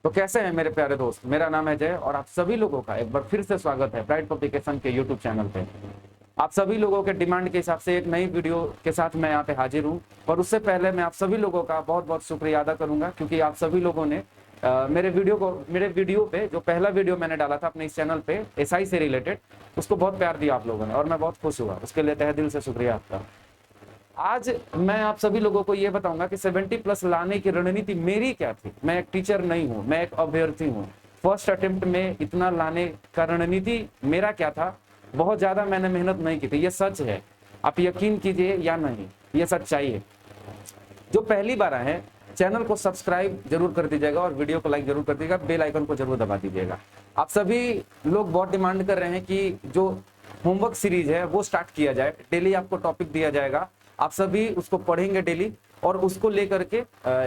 तो कैसे हैं मेरे प्यारे दोस्त, मेरा नाम है जय और आप सभी लोगों का एक बार फिर से स्वागत है प्राइड पब्लिकेशन के यूट्यूब चैनल पे। आप सभी लोगों के डिमांड के हिसाब से एक नई वीडियो के साथ मैं यहाँ पे हाजिर हूँ। और उससे पहले मैं आप सभी लोगों का बहुत बहुत शुक्रिया अदा करूंगा, क्योंकि आप सभी लोगों ने मेरे वीडियो पे जो पहला वीडियो मैंने डाला था अपने इस चैनल पे एसआई से रिलेटेड, उसको बहुत प्यार दिया आप लोगों ने और मैं बहुत खुश हुआ। उसके लिए तहे दिल से शुक्रिया आपका। आज मैं आप सभी लोगों को ये बताऊंगा कि 70+ लाने की रणनीति मेरी क्या थी। मैं एक टीचर नहीं हूं, मैं एक अभ्यर्थी हूं। फर्स्ट अटेम्प्ट में इतना लाने का रणनीति मेरा क्या था। बहुत ज्यादा मैंने मेहनत नहीं की थी, ये सच है, आप यकीन कीजिए या नहीं, ये सच्चाई है। जो पहली बार आए हैं चैनल को सब्सक्राइब जरूर कर दीजिएगा और वीडियो को लाइक जरूर कर दीजिएगा, बेल आइकन को जरूर दबा दीजिएगा। आप सभी लोग बहुत डिमांड कर रहे हैं कि जो होमवर्क सीरीज है वो स्टार्ट किया जाए। डेली आपको टॉपिक दिया जाएगा, आप सभी उसको पढ़ेंगे डेली और उसको लेकर के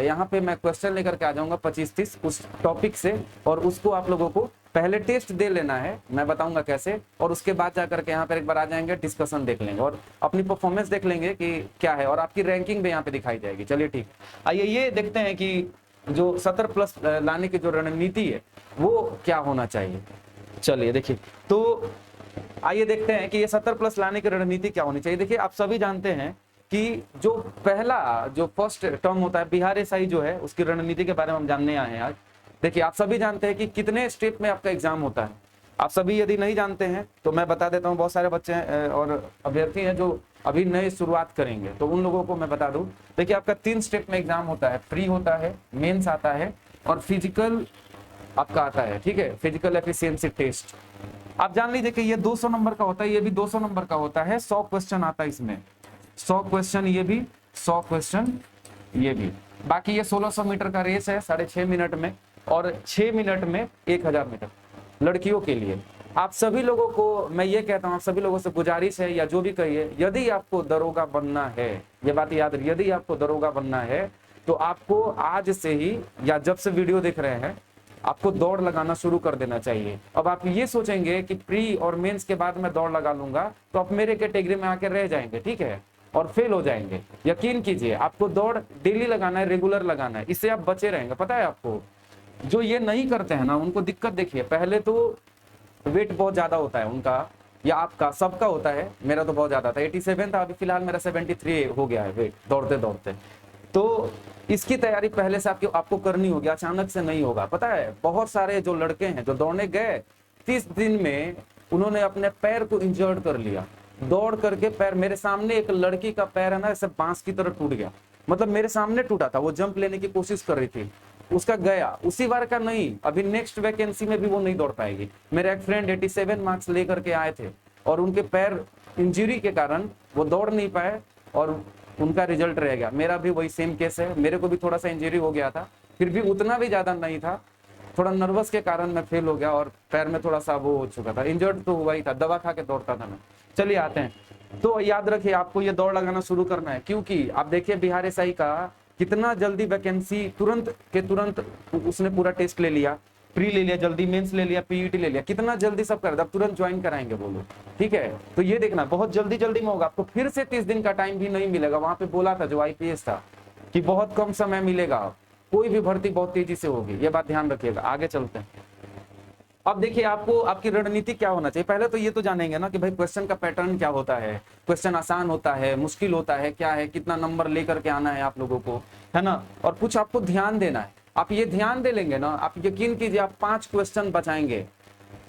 यहाँ पे मैं क्वेश्चन लेकर के आ जाऊंगा 25-30 उस टॉपिक से, और उसको आप लोगों को पहले टेस्ट दे लेना है, मैं बताऊंगा कैसे, और उसके बाद जाकर के यहाँ पर एक बार आ जाएंगे, डिस्कशन देख लेंगे और अपनी परफॉर्मेंस देख लेंगे कि क्या है, और आपकी रैंकिंग भी यहाँ पे दिखाई जाएगी। चलिए ठीक, आइए ये देखते हैं कि जो 70+ लाने की जो रणनीति है वो क्या होना चाहिए। चलिए देखिए, तो आइए देखते हैं कि ये 70+ लाने की रणनीति क्या होनी चाहिए। देखिए आप सभी जानते हैं कि जो फर्स्ट टर्म होता है बिहार एसआई जो है, उसकी रणनीति के बारे में हम जानने आए हैं आज। देखिए आप सभी जानते हैं कि कितने स्टेप में आपका एग्जाम होता है। आप सभी यदि नहीं जानते हैं तो मैं बता देता हूं, बहुत सारे बच्चे हैं और अभ्यर्थी हैं जो अभी नए शुरुआत करेंगे, तो उन लोगों को मैं बता दूं। देखिए आपका 3 स्टेप में एग्जाम होता है, प्री होता है, मेंस आता है और फिजिकल आपका आता है। ठीक है, फिजिकल एफिशिएंसी टेस्ट। आप जान लीजिए कि ये 200 नंबर का होता है, ये भी 200 नंबर का होता है। 100 क्वेश्चन आता है इसमें, 100 क्वेश्चन ये भी, 100 क्वेश्चन ये भी। बाकी ये 1600 मीटर का रेस है 6.5 मिनट में, और 6 मिनट में 1000 मीटर लड़कियों के लिए। आप सभी लोगों को मैं ये कहता हूं, आप सभी लोगों से गुजारिश है या जो भी कहिए, यदि आपको दरोगा बनना है, ये बात याद रखिए, यदि आपको दरोगा बनना है तो आपको आज से ही या जब से वीडियो देख रहे हैं आपको दौड़ लगाना शुरू कर देना चाहिए। अब आप ये सोचेंगे कि प्री और मेंस के बाद मैं दौड़ लगा लूंगा तो आप मेरे कैटेगरी में आके रह जाएंगे, ठीक है, और फेल हो जाएंगे। यकीन कीजिए, आपको दौड़ डेली लगाना है, रेगुलर लगाना है, इससे आप बचे रहेंगे। पता है आपको, जो ये नहीं करते हैं ना उनको दिक्कत देखिए। पहले तो वेट बहुत ज्यादा होता है उनका या आपका, सबका होता है, मेरा तो बहुत ज्यादा था, 87 था, अभी फिलहाल मेरा 73 हो गया है वेट दौड़ते दौड़ते। तो इसकी तैयारी पहले से आपको करनी होगी, अचानक से नहीं होगा। पता है बहुत सारे जो लड़के हैं जो दौड़ने गए 30 दिन में उन्होंने अपने पैर को इंजर्ड कर लिया, दौड़ करके पैर। मेरे सामने एक लड़की का पैर है ना ऐसे बांस की तरह टूट गया, मतलब मेरे सामने टूटा था, वो जंप लेने की कोशिश कर रही थी, उसका गया, उसी बार का नहीं, अभी नेक्स्ट वैकेंसी में भी वो नहीं दौड़ पाएगी। मेरा एक फ्रेंड 87 मार्क्स लेकर के आए थे और उनके पैर इंजरी के कारण वो दौड़ नहीं पाए और उनका रिजल्ट रह गया। मेरा भी वही सेम केस है, मेरे को भी थोड़ा सा इंजरी हो गया था, फिर भी उतना भी ज्यादा नहीं था, थोड़ा नर्वस के कारण मैं फेल हो गया और पैर में थोड़ा सा वो हो चुका था, इंजर्ड तो हुआ ही था, दवा खा के दौड़ता था मैं। चलिए आते हैं, तो याद रखिए आपको ये दौड़ लगाना शुरू करना है, क्योंकि आप देखिए बिहार एसआई का कितना जल्दी वैकेंसी, तुरंत के तुरंत उसने पूरा टेस्ट ले लिया, प्री ले लिया जल्दी, मेंस ले लिया, पीईटी ले लिया, कितना जल्दी सब कर दिया, अब तुरंत ज्वाइन कराएंगे वो लोग। ठीक है, तो ये देखना बहुत जल्दी जल्दी में होगा, आपको फिर से 30 दिन का टाइम भी नहीं मिलेगा। वहां पे बोला था जो आईपीएस था कि बहुत कम समय मिलेगा, कोई भी भर्ती बहुत तेजी से होगी, ये बात ध्यान रखिएगा। आगे चलते हैं। अब देखिए आपको आपकी रणनीति क्या होना चाहिए। पहले तो ये तो जानेंगे ना कि भाई क्वेश्चन का पैटर्न क्या होता है, क्वेश्चन आसान होता है, मुश्किल होता है, क्या है, कितना नंबर लेकर के आना है आप लोगों को, है ना, और कुछ आपको ध्यान देना है। आप ये ध्यान दे लेंगे ना, आप यकीन कीजिए आप 5 क्वेश्चन बचाएंगे,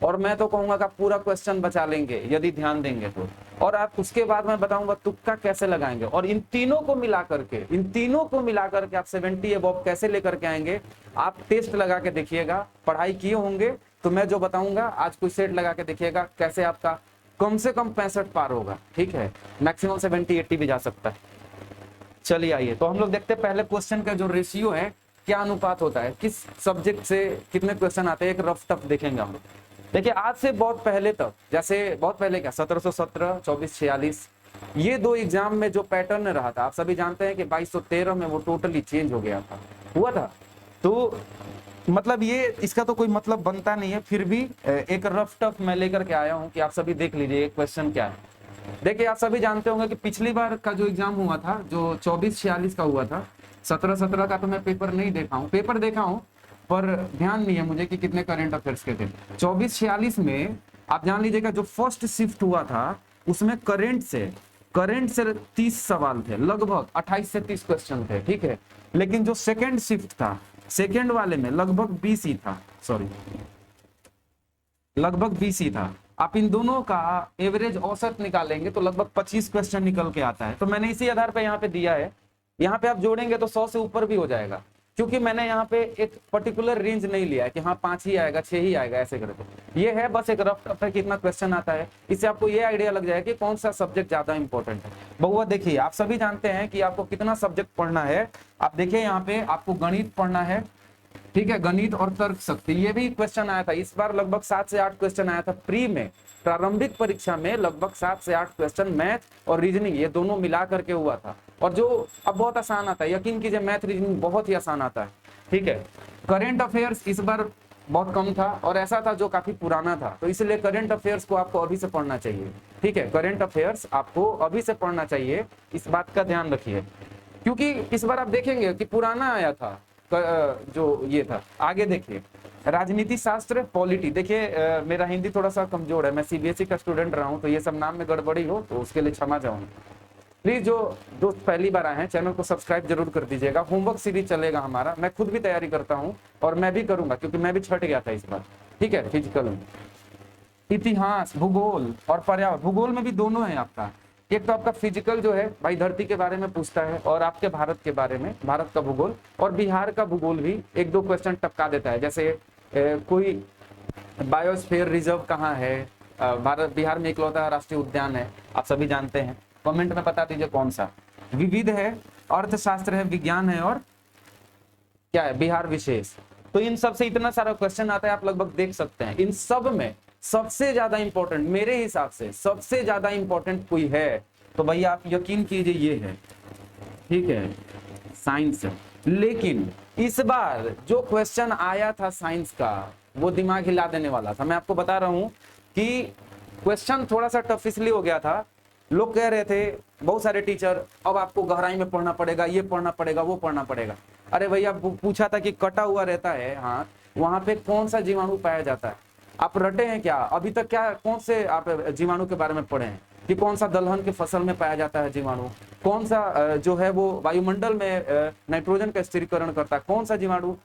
और मैं तो कहूंगा कि आप पूरा क्वेश्चन बचा लेंगे यदि ध्यान देंगे तो। और आप उसके बाद मैं बताऊंगा तुक्का कैसे लगाएंगे, और इन तीनों को मिला करके आप 70 अबव कैसे लेकर के आएंगे। आप टेस्ट लगा के देखिएगा, पढ़ाई किए होंगे तो मैं जो बताऊंगा आज कोई सेट लगा के देखिएगा कैसे आपका कम से कम 65 पार होगा। ठीक है, मैक्सिमम 70-80 भी जा सकता है। चलिए आइए, तो हम लोग देखते हैं पहले क्वेश्चन का जो रेशियो है, क्या अनुपात होता है, किस सब्जेक्ट से कितने क्वेश्चन आते हैं, एक रफ टफ देखेंगे हम लोग। देखिए आज से बहुत पहले तक, जैसे बहुत पहले क्या 1717, 2446, ये 2 एग्जाम में जो पैटर्न रहा था, आप सभी जानते हैं कि 2213 में वो टोटली चेंज हो गया था, हुआ था। तो मतलब ये इसका तो कोई मतलब बनता नहीं है, फिर भी एक रफ टफ मैं लेकर के आया हूं कि आप सभी देख लीजिए एक क्वेश्चन क्या है। देखिए आप सभी जानते होंगे कि पिछली बार का जो एग्जाम हुआ था, जो 2446 का हुआ था, 1717 का तो मैं पेपर नहीं देखा हूँ, पेपर देखा हूँ पर ध्यान नहीं है मुझे कि कितने करंट अफेयर्स के थे। 24-46 में आप जान लीजिएगा जो फर्स्ट शिफ्ट हुआ था उसमें करंट से 30 सवाल थे, लगभग 28 से 30 क्वेश्चन थे, ठीक है। लेकिन जो सेकेंड शिफ्ट था, सेकेंड वाले में लगभग 20 ही था, लगभग 20 ही था। आप इन दोनों का एवरेज औसत निकालेंगे तो लगभग 25 क्वेश्चन निकल के आता है। तो मैंने इसी आधार पे यहाँ पे दिया है, यहाँ पे आप जोड़ेंगे तो 100 से ऊपर भी हो जाएगा, क्योंकि मैंने यहाँ पे एक पर्टिकुलर रेंज नहीं लिया है कि हाँ 5 ही आएगा 6 ही आएगा ऐसे करके। ये है बस एक रफ है कितना क्वेश्चन आता है, इससे आपको ये आइडिया लग जाएगा कि कौन सा सब्जेक्ट ज्यादा इंपॉर्टेंट है। बहुआ देखिए, आप सभी जानते हैं कि आपको कितना सब्जेक्ट पढ़ना है। आप देखिए यहाँ पे आपको गणित पढ़ना है, ठीक है, गणित और तर्क शक्ति, ये भी क्वेश्चन आया था इस बार, लगभग 7 से 8 क्वेश्चन आया था प्री में, प्रारंभिक परीक्षा में लगभग 7 से 8 क्वेश्चन मैथ और रीजनिंग ये दोनों मिला करके हुआ था। और जो अब बहुत आसान आता है, यकीन कीजिए मैथ रीजनिंग बहुत ही आसान आता है, ठीक है। करेंट अफेयर्स इस बार बहुत कम था और ऐसा था जो काफी पुराना था, तो इसलिए करंट अफेयर्स को आपको अभी से पढ़ना चाहिए, ठीक है। करंट अफेयर्स आपको अभी से पढ़ना चाहिए, इस बात का ध्यान रखिए, क्योंकि इस बार आप देखेंगे कि पुराना आया था जो ये था। आगे देखिए, राजनीति शास्त्र, पॉलिटी, देखिए मेरा हिंदी थोड़ा सा कमजोर है, मैं सीबीएसई का स्टूडेंट रहा हूं, तो ये सब नाम में गड़बड़ी हो तो उसके लिए क्षमा चाहूंगा। प्लीज जो दोस्त पहली बार आए हैं चैनल को सब्सक्राइब जरूर कर दीजिएगा। होमवर्क सीरीज चलेगा हमारा, मैं खुद भी तैयारी करता हूं और मैं भी करूंगा क्योंकि मैं भी छट गया था इस बार, ठीक है। फिजिकल, इतिहास, भूगोल और पर्यावरण, भूगोल में भी दोनों है आपका। एक तो आपका फिजिकल जो है भाई धरती के बारे में पूछता है और आपके भारत के बारे में, भारत का भूगोल, और बिहार का भूगोल भी 1-2 क्वेश्चन टपका देता है। जैसे कोई बायोस्फीयर रिजर्व कहाँ है, भारत बिहार में इकलौता राष्ट्रीय उद्यान है, आप सभी जानते हैं, कमेंट में बता दीजिए कौन सा। विविध है, अर्थशास्त्र है, विज्ञान है, और क्या है, बिहार विशेष। तो इन सब से इतना सारा क्वेश्चन आता है, आप लगभग देख सकते हैं। इन सब में सबसे ज्यादा इंपॉर्टेंट, मेरे हिसाब से सबसे ज्यादा इंपॉर्टेंट कोई है तो भैया आप यकीन कीजिए ये है, ठीक है, साइंस। लेकिन इस बार जो क्वेश्चन आया था साइंस का वो दिमाग हिला देने वाला था। मैं आपको बता रहा हूं कि क्वेश्चन थोड़ा सा टफ इसलिए हो गया था, लोग कह रहे थे बहुत सारे टीचर अब आपको गहराई में पढ़ना पड़ेगा, ये पढ़ना पड़ेगा, वो पढ़ना पड़ेगा। अरे भैया पूछा था कि कटा हुआ रहता है हाथ, वहां पे कौन सा जीवाणु पाया जाता है, आप रटे हैं क्या अभी तक? क्या कौन से आप जीवाणु के बारे में पढ़े हैं कि कौन सा दलहन की फसल में पाया जाता है जीवाणु, कौन सा जो है वो वायुमंडल में नाइट्रोजन का स्थिरीकरण करता है, कौन सा जीवाणु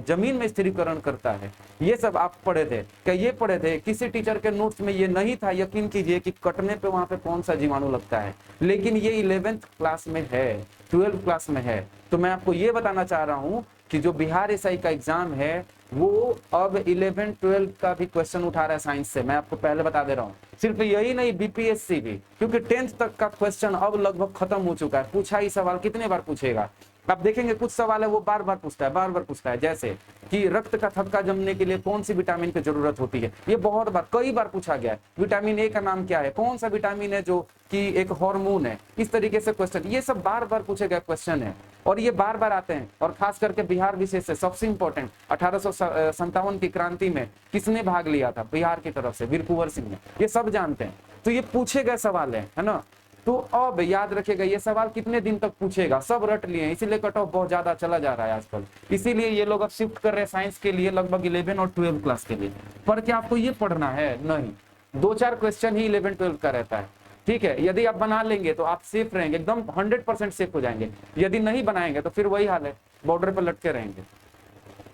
जमीन में स्थिरीकरण करता है, ये सब आप पढ़े थे क्या? ये पढ़े थे? किसी टीचर के नोट्स में ये नहीं था, यकीन कीजिए, कि कटने पे वहां पे कौन सा जीवाणु लगता है। लेकिन ये 11th क्लास में है, 12th क्लास में है। तो मैं आपको ये बताना चाह रहा हूँ कि जो बिहार एसआई का एग्जाम है वो अब 11th-12th का भी क्वेश्चन उठा रहा है साइंस से, मैं आपको पहले बता दे रहा हूँ। सिर्फ यही नहीं, बीपीएससी भी, क्योंकि 10th तक का क्वेश्चन अब लगभग खत्म हो चुका है। पूछा ही सवाल कितने बार पूछेगा, आप देखेंगे कुछ सवाल है वो बार बार पूछता है, जैसे कि रक्त का थक्का जमने के लिए कौन सी विटामिन की जरूरत होती है, ये बहुत बार, कई बार पूछा गया है। विटामिन ए का नाम क्या है, कौन सा विटामिन है जो कि एक हार्मोन है, इस तरीके से क्वेश्चन, ये सब बार बार पूछे गए क्वेश्चन है और ये बार बार आते हैं। और खास करके बिहार विशेष से सबसे इंपॉर्टेंट, 1857 की क्रांति में किसने भाग लिया था बिहार की तरफ से? वीर कुंवर सिंह ने, ये सब जानते हैं। तो ये पूछे गए सवाल है ना। तो अब याद रखेगा ये सवाल कितने दिन तक पूछेगा, सब रट लिए, इसीलिए कट ऑफ बहुत ज्यादा चला जा रहा है आजकल। इसीलिए ये लोग अब शिफ्ट कर रहे हैं साइंस के लिए, लगभग 11 और 12 क्लास के लिए। पर क्या आपको ये पढ़ना है? नहीं, 2-4 क्वेश्चन ही 11-12 का रहता है, ठीक है। यदि आप बना लेंगे तो आप सेफ रहेंगे, एकदम 100% सेफ हो जाएंगे। यदि नहीं बनाएंगे तो फिर वही हाल है, बॉर्डर पर लटके रहेंगे।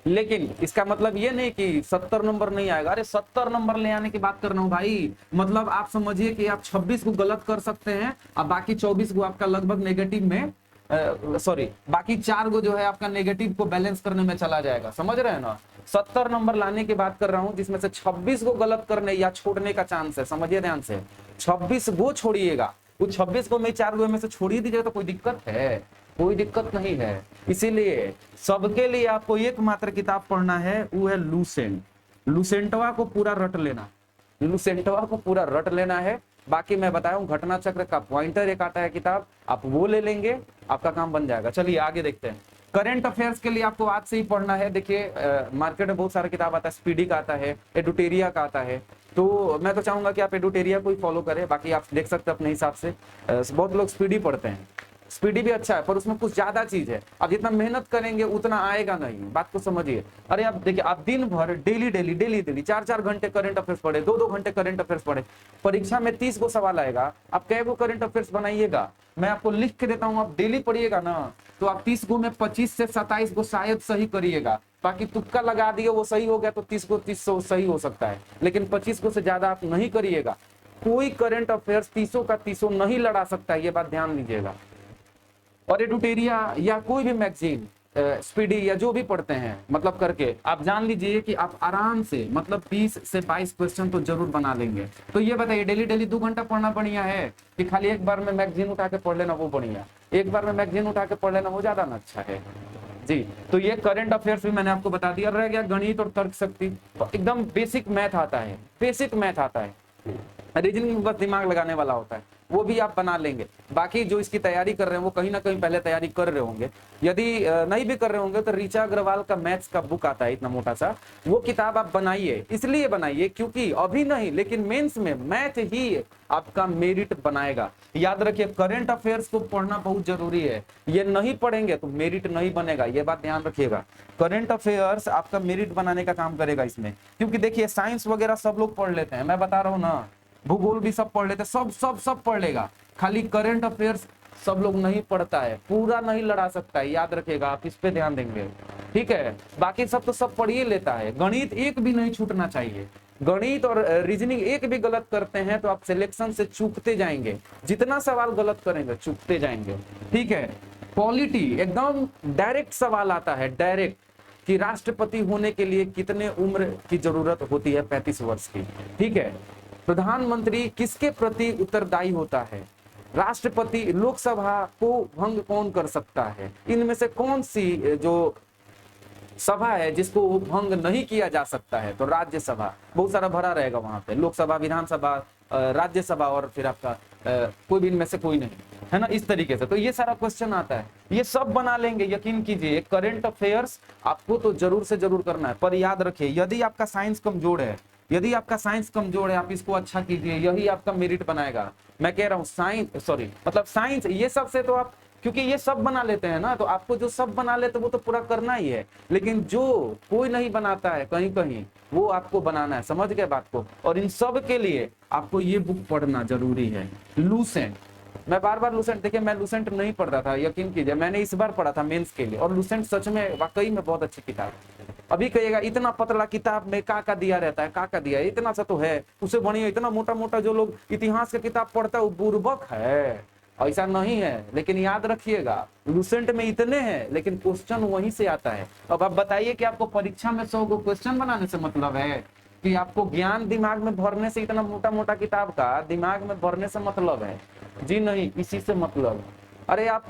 लेकिन इसका मतलब ये नहीं कि 70 नंबर नहीं आएगा। अरे 70 नंबर ले आने की बात कर रहा हूं भाई, मतलब आप समझिए कि आप 26 को गलत कर सकते हैं और बाकी 24 को आपका लगभग नेगेटिव में, बाकी 4 को जो है आपका नेगेटिव को बैलेंस करने में चला जाएगा, समझ रहे हैं ना। 70 नंबर लाने की बात कर रहा हूं, जिसमें से 26 को गलत करने या छोड़ने का चांस है, समझिए ध्यान से। 26 वो छोड़िएगा, वो 26 को मैं 4 में से छोड़ ही दीजिएगा तो कोई दिक्कत है? कोई दिक्कत नहीं है। इसीलिए सबके लिए आपको एकमात्र किताब पढ़ना है, वो है लूसेंट। लूसेंटवा को पूरा रट लेना, लूसेंटवा को पूरा रट लेना है। बाकी मैं बताया हूँ, घटना चक्र का पॉइंटर एक आता है किताब, आप वो ले लेंगे, आपका काम बन जाएगा। चलिए आगे देखते हैं। करंट अफेयर्स के लिए आपको आज से ही पढ़ना है। देखिए मार्केट में बहुत सारा किताब आता है, स्पीडी का आता है, एडुटेरिया का आता है, तो मैं तो चाहूंगा कि आप एडुटेरिया को ही फॉलो करें, बाकी आप देख सकते हैं अपने हिसाब से। बहुत लोग स्पीडी पढ़ते हैं, स्पीडी भी अच्छा है पर उसमें कुछ ज्यादा चीज है। अब जितना मेहनत करेंगे उतना आएगा नहीं, बात को समझिए। अरे आप देखिए, आप दिन भर डेली डेली डेली डेली 4-4 घंटे करंट अफेयर्स पढ़े, 2-2 घंटे करंट अफेयर्स पढ़े, परीक्षा में 30 गो सवाल आएगा, आप कै गो करंट अफेयर्स बनाइएगा? मैं आपको लिख के देता हूँ, आप डेली पढ़िएगा ना तो आप 30 गो में 25 से 27 गो शायद सही करिएगा। बाकी तुक्का लगा दिए वो सही हो गया तो 30 गो 30 सही हो सकता है, लेकिन 25 गो से ज्यादा आप नहीं करिएगा। कोई करंट अफेयर्स 30 का 30 नहीं लड़ा सकता है, ये बात ध्यान लीजिएगा। और एडुटेरिया या कोई भी मैगजीन स्पीडी या जो भी पढ़ते हैं मतलब करके आप जान लीजिए कि आप आराम से मतलब 20 से 22 क्वेश्चन तो जरूर बना लेंगे। तो ये बताइए डेली डेली 2 घंटा पढ़ना बढ़िया है कि खाली एक बार में मैगजीन उठा के पढ़ लेना वो बढ़िया? एक बार में मैगजीन उठा के पढ़ लेना वो ज्यादा ना अच्छा है जी। तो ये करंट अफेयर्स भी मैंने आपको बता दिया। रह गया गणित और तर्क शक्ति, तो एकदम बेसिक मैथ आता है, बेसिक मैथ आता है, रीजनिंग बस दिमाग लगाने वाला होता है, वो भी आप बना लेंगे। बाकी जो इसकी तैयारी कर रहे हैं वो कहीं ना कहीं पहले तैयारी कर रहे होंगे, यदि नहीं भी कर रहे होंगे तो ऋचा अग्रवाल का मैथ्स का बुक आता है इतना मोटा सा, वो किताब आप बनाइए। इसलिए बनाइए क्योंकि अभी नहीं लेकिन मेंस में मैथ ही आपका मेरिट बनाएगा। याद रखिए करंट अफेयर्स को पढ़ना बहुत जरूरी है, ये नहीं पढ़ेंगे तो मेरिट नहीं बनेगा, ये बात ध्यान रखिएगा। करंट अफेयर्स आपका मेरिट बनाने का काम करेगा इसमें, क्योंकि देखिए साइंस वगैरह सब लोग पढ़ लेते हैं, मैं बता रहा हूँ ना, भूगोल भी सब पढ़ लेते, सब पढ़ लेगा, खाली करंट अफेयर्स सब लोग नहीं पढ़ता है, पूरा नहीं लड़ा सकता है, याद रखिएगा, आप इस पे ध्यान देंगे, ठीक है। बाकी सब तो सब पढ़ ही लेता है, गणित एक भी नहीं छूटना चाहिए। गणित और रीजनिंग एक भी गलत करते हैं तो आप सिलेक्शन से चूकते जाएंगे, जितना सवाल गलत करेंगे चूकते जाएंगे, ठीक है। पॉलिटी एकदम डायरेक्ट सवाल आता है, डायरेक्ट, कि राष्ट्रपति होने के लिए कितने उम्र की जरूरत होती है? 35 वर्ष की, ठीक है। प्रधानमंत्री किसके प्रति उत्तरदायी होता है? राष्ट्रपति। लोकसभा को भंग कौन कर सकता है? इनमें से कौन सी जो सभा है जिसको भंग नहीं किया जा सकता है? तो राज्यसभा, बहुत सारा भरा रहेगा वहां पे, लोकसभा, विधानसभा, राज्यसभा और फिर आपका कोई भी इनमें से कोई नहीं, है ना, इस तरीके से। तो ये सारा क्वेश्चन आता है, ये सब बना लेंगे, यकीन कीजिए। करंट अफेयर्स आपको तो जरूर से जरूर करना है, पर याद रखिए यदि आपका साइंस कमजोर है, यदि आपका साइंस कमजोर है, आप इसको अच्छा कीजिए, यही आपका मेरिट बनाएगा। मैं कह रहा हूँ साइंस ये सब से तो आप, क्योंकि ये सब बना लेते हैं ना, तो आपको जो सब बना लेते वो तो पूरा करना ही है, लेकिन जो कोई नहीं बनाता है कहीं कहीं वो आपको बनाना है, समझ गए बात को। और इन सब के लिए आपको ये बुक पढ़ना जरूरी है, लूसेंट। मैं बार बार लूसेंट, देखिए मैं लूसेंट नहीं पढ़ रहा था, यकीन कीजिए, मैंने इस बार पढ़ा था मेंस के लिए, और लूसेंट सच में वाकई में बहुत अच्छी किताब है। अभी कहिएगा इतना पतला किताब में का दिया रहता है, का दिया है, इतना सा तो है, उसे बढ़िया इतना मोटा मोटा जो लोग इतिहास की किताब पढ़ता है वो बुर्बक है, ऐसा नहीं है। लेकिन याद रखिएगा लूसेंट में इतने हैं लेकिन क्वेश्चन वहीं से आता है। अब आप बताइए कि आपको परीक्षा में 100 को क्वेश्चन बनाने से मतलब है कि आपको ज्ञान दिमाग में भरने से, इतना मोटा मोटा किताब का दिमाग में भरने से मतलब है? जी नहीं, इसी से मतलब। अरे आप,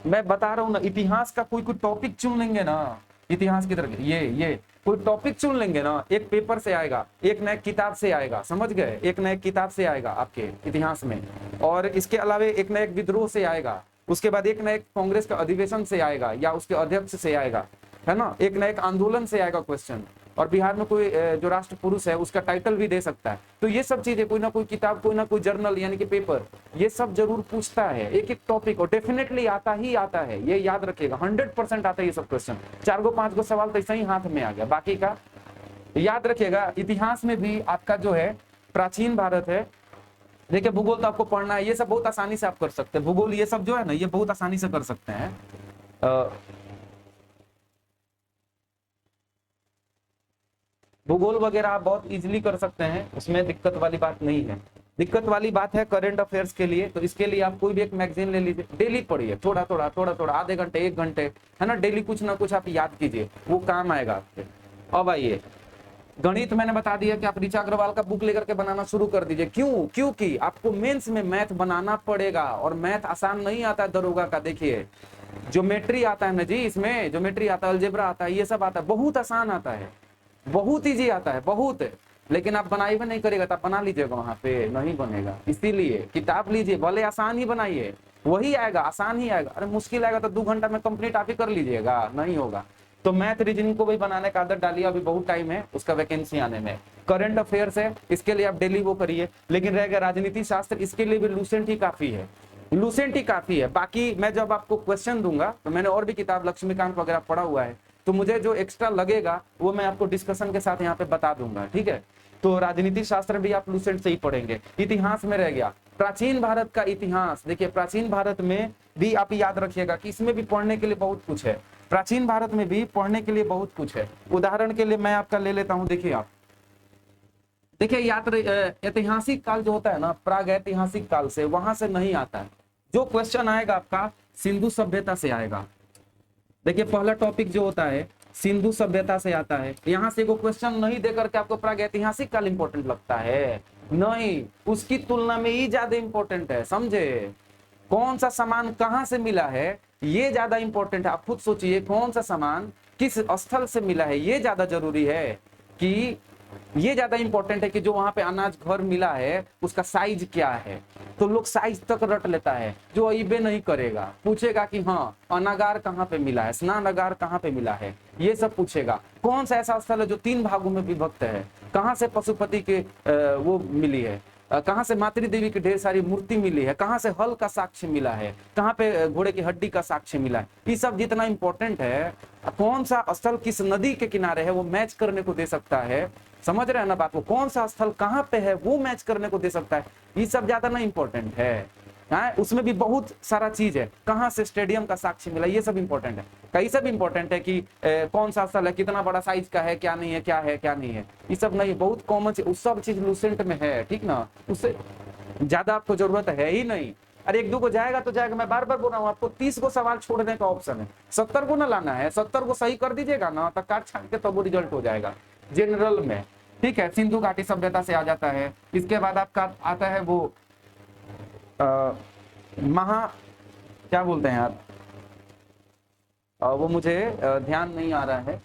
मैं बता रहा हूँ ना, इतिहास का कोई टॉपिक चुन लेंगे ना, इतिहास की तरफ ये कोई टॉपिक चुन लेंगे ना, एक पेपर से आएगा, एक नए किताब से आएगा, समझ गए, एक नए किताब से आएगा आपके इतिहास में, और इसके अलावे एक नए विद्रोह से आएगा, उसके बाद एक नए कांग्रेस का अधिवेशन से आएगा या उसके अध्यक्ष से आएगा, है ना, एक नए आंदोलन से आएगा क्वेश्चन, और बिहार में कोई जो राष्ट्र पुरुष है उसका टाइटल भी दे सकता है। तो ये सब चीजें कोई ना कोई किताब, कोई ना कोई जर्नल यानी कि पेपर, ये सब जरूर पूछता है एक एक टॉपिक, और डेफिनेटली आता ही आता है, ये याद रखिएगा, 100% आता है ये सब क्वेश्चन। 4 गो 5 गो सवाल तो ऐसा ही हाथ में आ गया, बाकी का याद रखिएगा। इतिहास में भी आपका जो है प्राचीन भारत है, देखिए भूगोल तो आपको पढ़ना है, ये सब बहुत आसानी से आप कर सकते हैं, भूगोल ये सब जो है ना ये बहुत आसानी से कर सकते हैं। भूगोल वगैरह आप बहुत इजीली कर सकते हैं, उसमें दिक्कत वाली बात नहीं है। दिक्कत वाली बात है करंट अफेयर्स के लिए, तो इसके लिए आप कोई भी एक मैगजीन ले लीजिए, डेली पढ़िए, थोड़ा थोड़ा आधे घंटे 1 घंटे, है ना, डेली कुछ ना कुछ आप याद कीजिए, वो काम आएगा आपके। अब आइए गणित, मैंने बता दिया कि आप ऋचा अग्रवाल का बुक लेकर के बनाना शुरू कर दीजिए। क्योंकि आपको मेंस में मैथ बनाना पड़ेगा, और मैथ आसान नहीं आता है दरोगा का। देखिए ज्योमेट्री आता है ना जी, इसमें ज्योमेट्री आता है, अलजेब्रा आता है, ये सब आता है, बहुत आसान आता है, बहुत इजी आता है, बहुत। लेकिन आप बनाई भी नहीं करेगा तो आप बना लीजिएगा, वहां पे नहीं बनेगा। इसीलिए किताब लीजिए, भले आसान ही बनाइए, वही आएगा, आसान ही आएगा। अरे मुश्किल आएगा तो 2 घंटा में कंप्लीट आप ही कर लीजिएगा, नहीं होगा। तो मैथ रीजनिंग को भी बनाने का आदत डालिए, अभी बहुत टाइम है उसका वैकेंसी आने में। करंट अफेयर्स है, इसके लिए आप डेली वो करिए। लेकिन रहेगा राजनीति शास्त्र, इसके लिए भी लूसेंट ही काफी है। लूसेंट ही काफी है। बाकी मैं जब आपको क्वेश्चन दूंगा तो मैंने और भी किताब लक्ष्मीकांत वगैरह पढ़ा हुआ है, तो मुझे जो एक्स्ट्रा लगेगा वो मैं आपको डिस्कशन के साथ यहाँ पे बता दूंगा, ठीक है। तो राजनीति शास्त्र भी आप लूसेंट से ही पढ़ेंगे। इतिहास में रह गया प्राचीन भारत का इतिहास। देखिए प्राचीन भारत में भी आप याद रखिएगा कि इसमें भी पढ़ने के लिए बहुत कुछ है। प्राचीन भारत में भी पढ़ने के लिए बहुत कुछ है। उदाहरण के लिए मैं आपका ले लेता हूं, देखिए आप देखिए ऐतिहासिक काल जो होता है ना, प्राग ऐतिहासिक काल से, वहां से नहीं आता है। जो क्वेश्चन आएगा आपका सिंधु सभ्यता से आएगा। देखिए पहला टॉपिक जो होता है सिंधु सभ्यता से आता है। यहाँ से वो क्वेश्चन नहीं देकर के आपको प्राग ऐतिहासिक काल इंपॉर्टेंट लगता है, नहीं, उसकी तुलना में ही ज्यादा इंपॉर्टेंट है, समझे। कौन सा सामान कहां से मिला है ये ज्यादा इंपॉर्टेंट है। आप खुद सोचिए कौन सा सामान किस स्थल से मिला है, ये ज्यादा जरूरी है कि ये ज्यादा इंपॉर्टेंट है कि जो वहां पे अनाज घर मिला है उसका साइज क्या है। तो लोग साइज तक रट लेता है, जो अइबे नहीं करेगा, पूछेगा कि हाँ अनागार कहाँ पे मिला है, स्नानागार कहाँ पे मिला है, ये सब पूछेगा। कौन सा ऐसा स्थल है जो 3 भागों में विभक्त है, कहाँ से पशुपति के वो मिली है, कहाँ से मातृ देवी की ढेर सारी मूर्ति मिली है, कहाँ से हल का साक्ष्य मिला है, कहाँ पे घोड़े की हड्डी का साक्ष्य मिला है। ये सब जितना इंपॉर्टेंट है, कौन सा स्थल किस नदी के किनारे है वो मैच करने को दे सकता है। समझ रहे हैं ना बात को, कौन सा स्थल कहाँ पे है वो मैच करने को दे सकता है। ये सब ज्यादा ना इंपॉर्टेंट है, उसमें भी बहुत सारा चीज है, कहाँ से स्टेडियम का साक्ष्य मिला, ये सब इंपॉर्टेंट है। कई सब इंपॉर्टेंट है कि कौन सा स्थल है, कितना बड़ा साइज का है, क्या नहीं है, क्या है क्या नहीं है, ये सब नहीं, बहुत कॉमन चीज, उस सब चीज लूसेंट में है, ठीक ना। उससे ज्यादा आपको जरूरत है ही नहीं। अरे 1-2 को जाएगा तो जाएगा, मैं बार बार बोल रहा हूँ आपको 30 को सवाल छोड़ने का ऑप्शन है, 70 को ना लाना है। 70 को सही कर दीजिएगा ना तो काट छाट के तब वो रिजल्ट हो जाएगा जनरल में, ठीक है। सिंधु घाटी सभ्यता से आ जाता है। इसके बाद आपका आता है वो क्या बोलते हैं यार, वो मुझे ध्यान नहीं आ रहा है,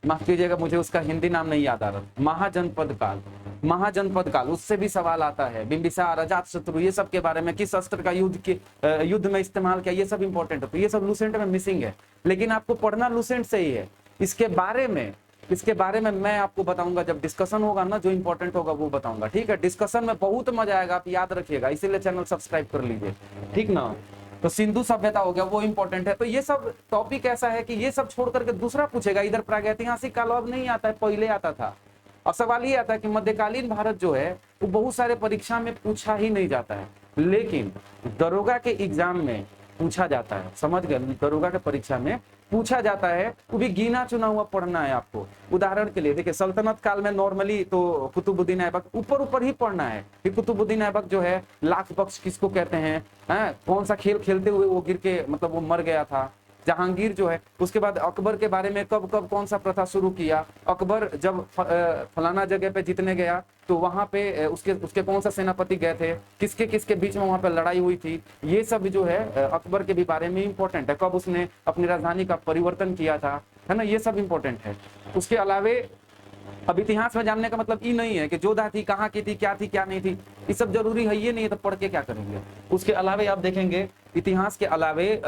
माफ कीजिएगा, मुझे उसका हिंदी नाम नहीं याद आ रहा। महाजनपद काल, महाजनपद काल, उससे भी सवाल आता है। बिंबिसार, अजातशत्रु, ये सब के बारे में, किस अस्त्र का युद्ध में इस्तेमाल किया, ये सब इंपॉर्टेंट है। तो ये सब लूसेंट में मिसिंग है, लेकिन आपको पढ़ना लूसेंट से ही है। इसके बारे में मैं आपको बताऊंगा जब डिस्कशन होगा ना, जो इंपॉर्टेंट होगा वो बताऊंगा, ठीक है। डिस्कशन में बहुत मजा आएगा, आप याद रखिएगा, इसीलिए चैनल सब्सक्राइब कर लीजिए, ठीक ना। तो सिंधु सभ्यता हो गया, वो इंपॉर्टेंट है। तो ये सब टॉपिक ऐसा है कि ये सब छोड़ करके दूसरा पूछेगा। इधर प्रागैतिहासिक काल अब नहीं आता है, पहले आता था। और सवाल ये आता है कि मध्यकालीन भारत जो है वो बहुत सारे परीक्षा में पूछा ही नहीं जाता है, लेकिन दरोगा के एग्जाम में पूछा जाता है, समझ गए। दरोगा के परीक्षा में पूछा जाता है, वो भी गिना चुना हुआ पढ़ना है आपको। उदाहरण के लिए देखिए, सल्तनत काल में नॉर्मली तो कुतुबुद्दीन ऐबक ऊपर ही पढ़ना है कि कुतुबुद्दीन ऐबक जो है लाख बख्श किसको कहते हैं, कौन सा खेल खेलते हुए वो गिर के मतलब वो मर गया था। जहांगीर जो है, उसके बाद अकबर के बारे में कब कौन सा प्रथा शुरू किया। अकबर जब फलाना जगह पे जीतने गया तो वहां पे उसके कौन सा सेनापति गए थे, किसके किसके बीच में वहां पे लड़ाई हुई थी, ये सब जो है अकबर के भी बारे में इंपॉर्टेंट है। कब उसने अपनी राजधानी का परिवर्तन किया था, है ना, ये सब इंपॉर्टेंट है। उसके अलावे अब इतिहास में जानने का मतलब ये नहीं है कि जोधा थी, कहाँ की थी, क्या नहीं थी, ये सब जरूरी है, ये नहीं है तो पढ़ के क्या करेंगे। उसके अलावे आप देखेंगे इतिहास के अलावे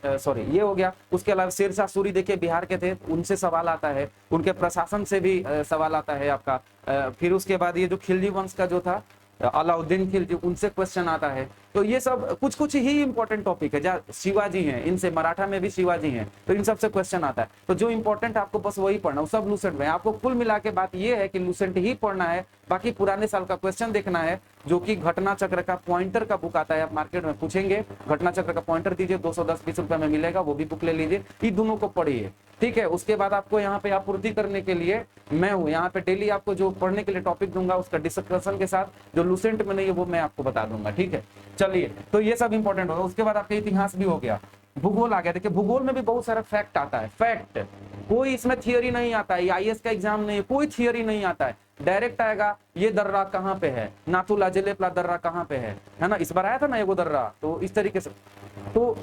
सॉरी ये हो गया। उसके अलावा शेरशाह सूरी देखिए बिहार के थे, उनसे सवाल आता है, उनके प्रशासन से भी सवाल आता है आपका। फिर उसके बाद ये जो खिलजी वंश का जो था अलाउद्दीन खिलजी, उनसे क्वेश्चन आता है। तो ये सब कुछ ही इंपॉर्टेंट टॉपिक है। जहाँ शिवाजी हैं, इनसे मराठा में भी शिवाजी हैं, तो इन सब से क्वेश्चन आता है। तो जो इंपॉर्टेंट आपको बस वही पढ़ना, सब लूसेंट में। आपको कुल मिला के बात ये है कि लूसेंट ही पढ़ना है, बाकी पुराने साल का क्वेश्चन देखना है, जो कि घटना चक्र का पॉइंटर का बुक आता है, आप मार्केट में पूछेंगे घटना चक्र का पॉइंटर दीजिए, 210-20 रुपए में मिलेगा, वो भी बुक ले लीजिए। ये दोनों को पढ़िए, ठीक है। उसके बाद आपको यहाँ पे आपूर्ति करने के लिए मैं हूँ, यहाँ पे डेली आपको जो पढ़ने के लिए टॉपिक दूंगा उसका डिस्कशन के साथ, जो लूसेंट में नहीं है वो मैं आपको बता दूंगा, ठीक है। चलिए, तो ये सब इंपॉर्टेंट होगा। उसके बाद आपका इतिहास भी हो गया, भूगोल आ गया। देखिए भूगोल में भी बहुत सारा फैक्ट आता है, फैक्ट, कोई इसमें थियोरी नहीं आता है, आईएएस का एग्जाम नहीं है, कोई थियोरी नहीं आता है, डायरेक्ट आएगा ये दर्रा कहाँ पे है, नाथुला जेलेपला दर्रा कहाँ पे है ना। इस बार आया था ना एगो दर्रा, तो इस तरीके से। तो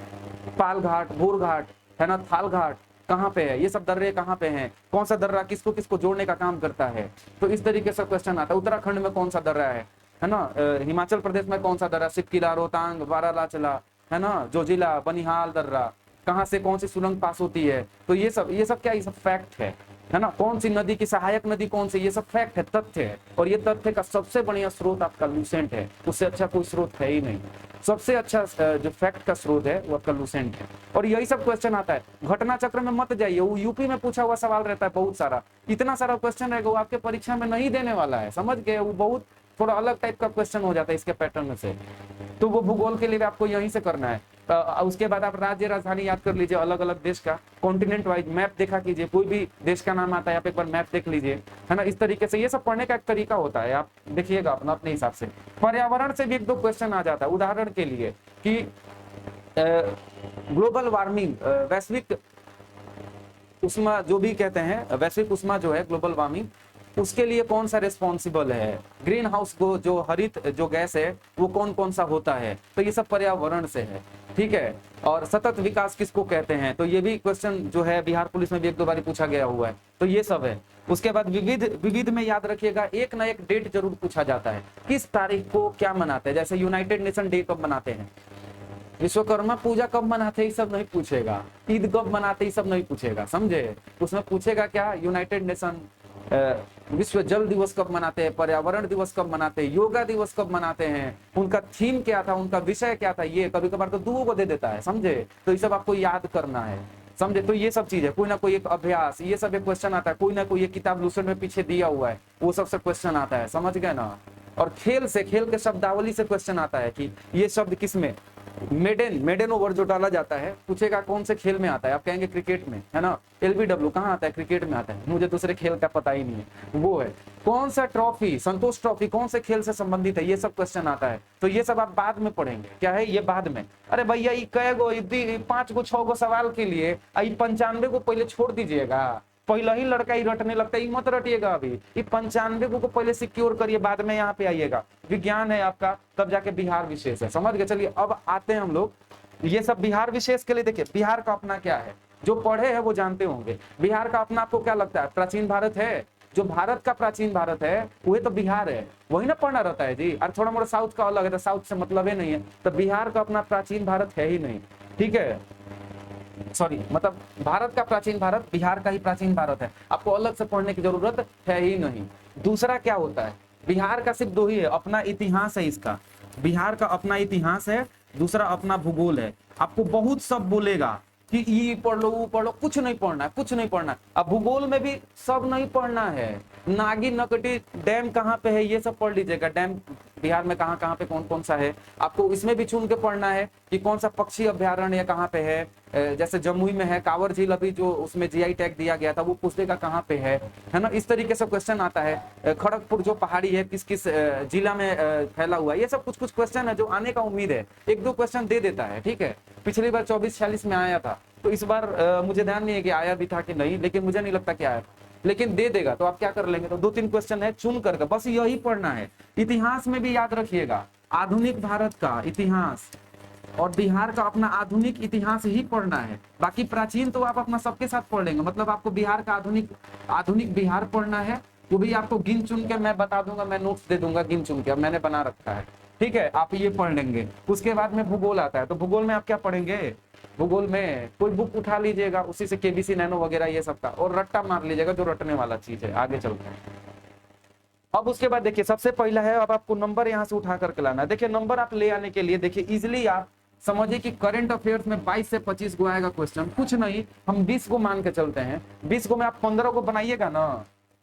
पाल घाट, भूर घाट, है ना, थाल घाट कहाँ पे है, ये सब दर्रे कहाँ पे हैं, कौन सा दर्रा किसको किसको जोड़ने का काम करता है, तो इस तरीके से क्वेश्चन आता है। उत्तराखंड में कौन सा दर्रा है ना, हिमाचल प्रदेश में कौन सा दर्रा, सिपकिला, रोहतांग, बारालाचला, है ना, जोजिला, बनिहाल दर्रा, कहाँ से कौन सी सुरंग पास होती है। तो ये सब क्या, ये सब फैक्ट है, है ना, कौन सी नदी की सहायक नदी कौन सी, ये सब फैक्ट है, तथ्य है। और ये तथ्य का सबसे बढ़िया स्रोत आपका लूसेंट है, उससे अच्छा कोई स्रोत है ही नहीं। सबसे अच्छा जो फैक्ट का स्रोत है वो आपका लूसेंट है। और यही सब क्वेश्चन आता है, घटना चक्र में मत जाइए, वो यूपी में पूछा हुआ सवाल रहता है बहुत सारा, इतना सारा क्वेश्चन रहेगा वो आपके परीक्षा में नहीं देने वाला है, समझ गए, वो बहुत थोड़ा अलग टाइप का क्वेश्चन हो जाता है इसके पैटर्न से। तो वो भूगोल के लिए भी आपको यहीं से करना है। उसके बाद आप राज्य राजधानी याद कर लीजिए, अलग अलग देश का कॉन्टिनेंट वाइज मैप देखा कीजिए, कोई भी देश का नाम आता है आप एक बार मैप देख लीजिए, है ना। इस तरीके से ये सब पढ़ने का एक तरीका होता है, आप देखिएगा अपना अपने हिसाब से। पर्यावरण से भी एक दो क्वेश्चन आ जाता है, उदाहरण के लिए कि ग्लोबल वार्मिंग, वैश्विक उष्मा जो भी कहते हैं, वैश्विक उष्मा जो है ग्लोबल वार्मिंग, उसके लिए कौन सा रिस्पॉन्सिबल है, ग्रीन हाउस को जो हरित जो गैस है वो कौन कौन सा होता है, तो ये सब पर्यावरण से है, ठीक है। और सतत विकास किसको कहते हैं, तो ये भी क्वेश्चन जो है बिहार पुलिस में भी एक दो बार पूछा गया हुआ है, तो ये सब है। उसके बाद विविध में याद रखिएगा, एक ना एक डेट जरूर पूछा जाता है, किस तारीख को क्या मनाते हैं, जैसे यूनाइटेड नेशन डे कब मनाते हैं, विश्वकर्मा पूजा कब मनाते, ये सब नहीं पूछेगा, ईद कब मनाते, ये सब नहीं पूछेगा, समझे। उसमें पूछेगा क्या, यूनाइटेड नेशन विश्व जल दिवस कब मनाते हैं, पर्यावरण दिवस कब मनाते हैं, योगा दिवस कब मनाते हैं, उनका थीम क्या था, उनका विषय क्या था, ये कभी कभार तो दुओ को दे देता है, समझे। तो ये सब आपको याद करना है, समझे। तो ये सब चीज है, कोई ना कोई एक अभ्यास, ये सब एक क्वेश्चन आता है, कोई ना कोई एक किताब लूसेंट में पीछे दिया हुआ है, वो सबसे क्वेश्चन आता है, समझ गए ना। और खेल से, खेल के शब्दावली से क्वेश्चन आता है कि ये शब्द किसमें, मेडन ओवर जो डाला जाता है, पूछेगा कौन से खेल में आता है, आप कहेंगे क्रिकेट में, है ना। एलबीडब्ल्यू कहाँ आता है, क्रिकेट में आता है, मुझे दूसरे खेल का पता ही नहीं है, वो है। कौन सा ट्रॉफी, संतोष ट्रॉफी कौन से खेल से संबंधित है, ये सब क्वेश्चन आता है। तो ये सब आप बाद में पढ़ेंगे, क्या है ये बाद में। अरे भैया ये कई गो 5 गो 6 गो सवाल के लिए 95 को पहले छोड़ दीजिएगा, पहले ही लड़का ही रटने लगता है, मत रटिएगा अभी, ये 95 को पहले सिक्योर करिए, बाद में यहाँ पे आइएगा। विज्ञान है आपका, तब जाके बिहार विशेष है, समझ गए। चलिए अब आते हैं हम लोग, ये सब बिहार विशेष के लिए। देखिए बिहार का अपना क्या है, जो पढ़े हैं वो जानते होंगे। बिहार का अपना आपको क्या लगता है, प्राचीन भारत है, जो भारत का प्राचीन भारत है वही तो बिहार है, वही ना पढ़ना रहता है जी। और थोड़ा मोड़ा साउथ का अलग है, तो साउथ से मतलब ही नहीं है, तो बिहार का अपना प्राचीन भारत है ही नहीं, ठीक है। सॉरी, मतलब भारत का प्राचीन भारत, बिहार का ही प्राचीन भारत है, आपको अलग से पढ़ने की जरूरत है ही नहीं। दूसरा क्या होता है, बिहार का सिर्फ दो ही है, अपना इतिहास है इसका, बिहार का अपना इतिहास है, दूसरा अपना भूगोल है। आपको बहुत सब बोलेगा कि ये पढ़ लो वो पढ़ लो, कुछ नहीं पढ़ना है, कुछ नहीं पढ़ना है। अब भूगोल में भी सब नहीं पढ़ना है, नागी नकटी डैम कहाँ पे है ये सब पढ़ लीजिएगा, डैम बिहार में कहाँ कहाँ पे कौन कौन सा है, आपको इसमें भी चुन के पढ़ना है कि कौन सा पक्षी अभ्यारण्य कहाँ पे है। जैसे जमुई में है कांवर झील, अभी जो उसमें जीआई टैग दिया गया था, वो पूछेगा कहाँ पे है ना। इस तरीके से क्वेश्चन आता है। खड़गपुर जो पहाड़ी है किस किस जिला में फैला हुआ है, ये सब कुछ कुछ क्वेश्चन है जो आने का उम्मीद है, एक दो क्वेश्चन दे देता है, ठीक है। पिछली बार 24-46 में आया था, तो इस बार मुझे ध्यान नहीं है कि आया भी था कि नहीं, लेकिन मुझे नहीं लगता कि आया था, लेकिन दे देगा। तो आप क्या कर लेंगे, तो 2-3 क्वेश्चन है चुन करके, बस यही पढ़ना है। इतिहास में भी याद रखिएगा, आधुनिक भारत का इतिहास और बिहार का अपना आधुनिक इतिहास ही पढ़ना है। बाकी प्राचीन तो आप अपना सबके साथ पढ़ लेंगे, मतलब आपको बिहार का आधुनिक बिहार पढ़ना है, वो भी आपको गिन चुन के मैं बता दूंगा, मैं नोट्स दे दूंगा गिन चुन के, मैंने बना रखा है, ठीक है। आप ये पढ़ लेंगे। उसके बाद में भूगोल आता है, तो भूगोल में आप क्या पढ़ेंगे, भूगोल में कोई बुक उठा लीजिएगा, उसी से केबीसी नैनो वगैरह ये सब का, और रट्टा मार लीजिएगा जो रटने वाला चीज है। आगे चलते हैं। अब उसके बाद देखिए सबसे पहला है, अब आपको नंबर यहाँ से उठा करके लाना है। देखिए नंबर आप ले आने के लिए देखिए इजिली आप समझिए कि करंट अफेयर्स में 22 से 25 को आएगा क्वेश्चन, कुछ नहीं, हम 20 को मान के चलते हैं। 20 को में आप 15 को बनाइएगा ना,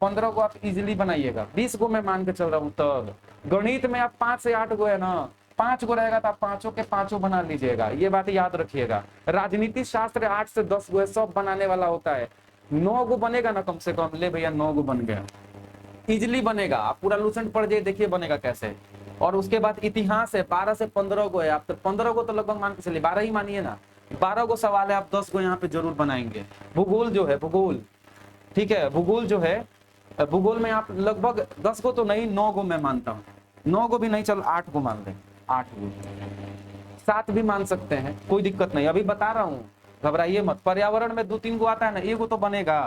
15 को आप इजिली बनाइएगा, 20 को मैं मान के चल रहा हूँ। तब गणित में आप 5 से 8 को है ना, 5 को रहेगा तो आप 5 के 5 बना लीजिएगा, ये बात याद रखिएगा। राजनीति शास्त्र 8 से 10 को है, सब बनाने वाला होता है। 9 को बनेगा ना कम से कम, ले भैया 9 को बन गया, इजिली बनेगा। आप पूरा लूसेंट पढ़ जाइए, देखिए बनेगा कैसे। और उसके बाद इतिहास है 12 से 15 को है, आप तो 15 को तो लगभग मान के चलिए, 12 ही मानिए ना, 12 को सवाल है, आप 10 को यहाँ पे जरूर बनाएंगे। भूगोल जो है, भूगोल, ठीक है, भूगोल जो है, भूगोल में आप लगभग 10 को तो नहीं, 9 को मैं मानता हूँ, 9 को भी नहीं, चल 8 को मान लें, 8 को, 7 भी मान सकते हैं, कोई दिक्कत नहीं, अभी बता रहा हूँ, घबराइए मत। पर्यावरण में 2-3 को आता है ना, 1 को तो बनेगा।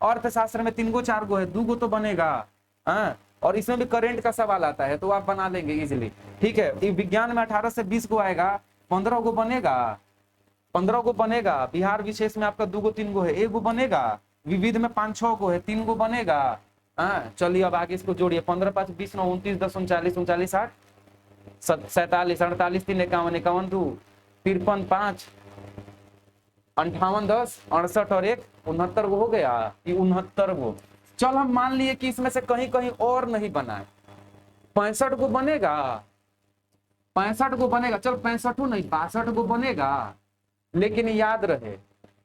अर्थशास्त्र में 3 को 4 को है, 2 को तो बनेगा, हाँ। और इसमें भी करंट का सवाल आता है, तो आप बना लेंगे इजिली, ठीक है। विज्ञान में 18 से 20 को आएगा, 15 को बनेगा, 15 को बनेगा। बिहार विशेष में आपका 2 को 3 को है, 1 को बनेगा, विविध में 5-6 गो है, 3 गो बनेगा। हाँ चलिए अब आगे इसको जोड़िए, 15 5 20 9 29 10 39 39 60 47 48 3 51 51 2 53 5 58 10 68 और 1 69 गो हो गया। ये 69 गो। चल हम मान लिए कि इसमें से कहीं कहीं और नहीं बना है, 65 गो बनेगा, 65 गो बनेगा। चल 65 नहीं 62 गो बनेगा। लेकिन याद रहे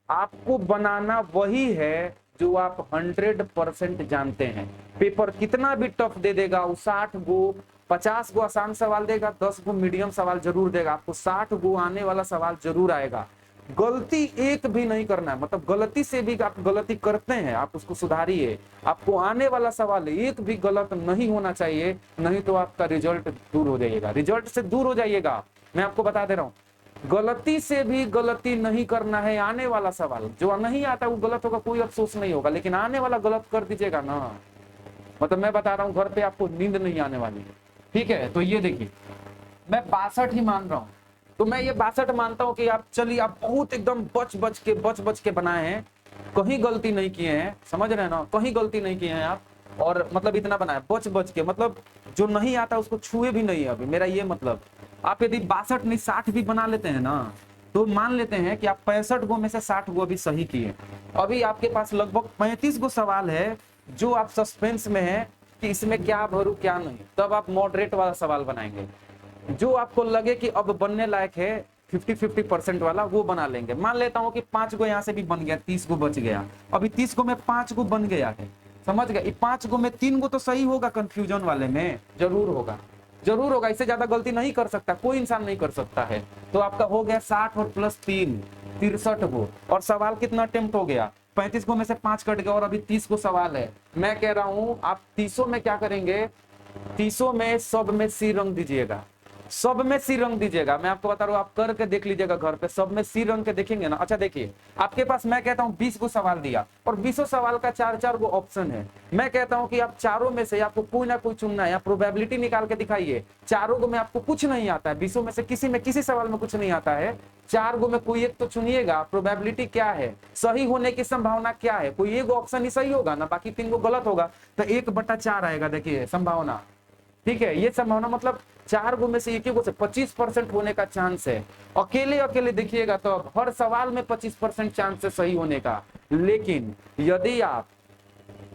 आपको बनाना वही है जो आप 100% जानते हैं। पेपर कितना भी टफ दे देगा, वो 60 गो 50 गो आसान सवाल देगा, 10 गो मीडियम सवाल जरूर देगा, आपको 60 गो आने वाला सवाल जरूर आएगा। गलती एक भी नहीं करना है, मतलब गलती से भी आप गलती करते हैं आप उसको सुधारिए। आपको आने वाला सवाल एक भी गलत नहीं होना चाहिए, नहीं तो आपका रिजल्ट दूर हो जाइएगा, रिजल्ट से दूर हो जाइएगा। मैं आपको बता दे रहा हूँ, गलती से भी गलती नहीं करना है। आने वाला सवाल जो नहीं आता वो गलत होगा, कोई अफसोस नहीं होगा, लेकिन आने वाला गलत कर दीजिएगा ना, मतलब मैं बता रहा हूँ घर पे आपको नींद नहीं आने वाली है। ठीक है, तो ये देखिए मैं 62 ही मान रहा हूँ, तो मैं ये 62 मानता हूँ कि आप चलिए आप बहुत एकदम बच बच के बनाए हैं, कहीं गलती नहीं किए हैं, समझ रहे हैं ना, कहीं गलती नहीं किए हैं आप, और मतलब इतना बनाए बच के, मतलब जो नहीं आता उसको छुए भी नहीं है अभी, मेरा ये मतलब। आप यदि 62 नहीं 60 भी बना लेते हैं ना, तो मान लेते हैं कि आप 65 गो में से 60 गो अभी सही किए। अभी आपके पास लगभग 35 गो सवाल है जो आप सस्पेंस में है कि इसमें क्या भरूं क्या नहीं, तब आप मॉडरेट वाला सवाल बनाएंगे। जो आपको लगे कि अब बनने लायक है 50-50% वाला, वो बना लेंगे। मान लेता हूं कि 5 गो यहाँ से भी बन गया, 30 गो बच गया। अभी 30 गो में 5 गो बन गया है, समझ गए। 5 गो में 3 गो तो सही होगा, कंफ्यूजन वाले में जरूर होगा, जरूर होगा। इससे ज्यादा गलती नहीं कर सकता, कोई इंसान नहीं कर सकता है। तो आपका हो गया 60 और प्लस 3 63 गो। और सवाल कितना अटेम्प्ट हो गया, 35 गो में से 5 कट गया और अभी 30 गो सवाल है। मैं कह रहा हूं आप 30 में क्या करेंगे, 30 में सब में सी रंग दीजिएगा, सब में सी रंग दीजिएगा। मैं आपको बता रहा हूं, आप करके देख लीजिएगा घर पे, सब में सी रंग के देखेंगे ना। अच्छा देखिए आपके पास मैं कहता हूं 20 गो सवाल दिया और 20 सवाल का 4-4 गो ऑप्शन है। मैं कहता हूं कि आप चारों में से आपको कोई ना कोई चुनना है, या प्रोबेबिलिटी निकाल के दिखाइए। चारों गो में आपको कुछ नहीं आता है, 20 में से किसी सवाल में कुछ नहीं आता है, 4 गो में कोई एक तो चुनिएगा। प्रोबेबिलिटी क्या है, सही होने की संभावना क्या है, कोई एक ऑप्शन ही सही होगा ना, बाकी 3 गो गलत होगा, तो 1/4 आएगा। देखिए संभावना, ठीक है, ये संभावना मतलब 4 गो में से एक ही गो से 25% होने का चांस है। अकेले देखिएगा तो हर सवाल में 25% चांस है सही होने का। लेकिन यदि आप,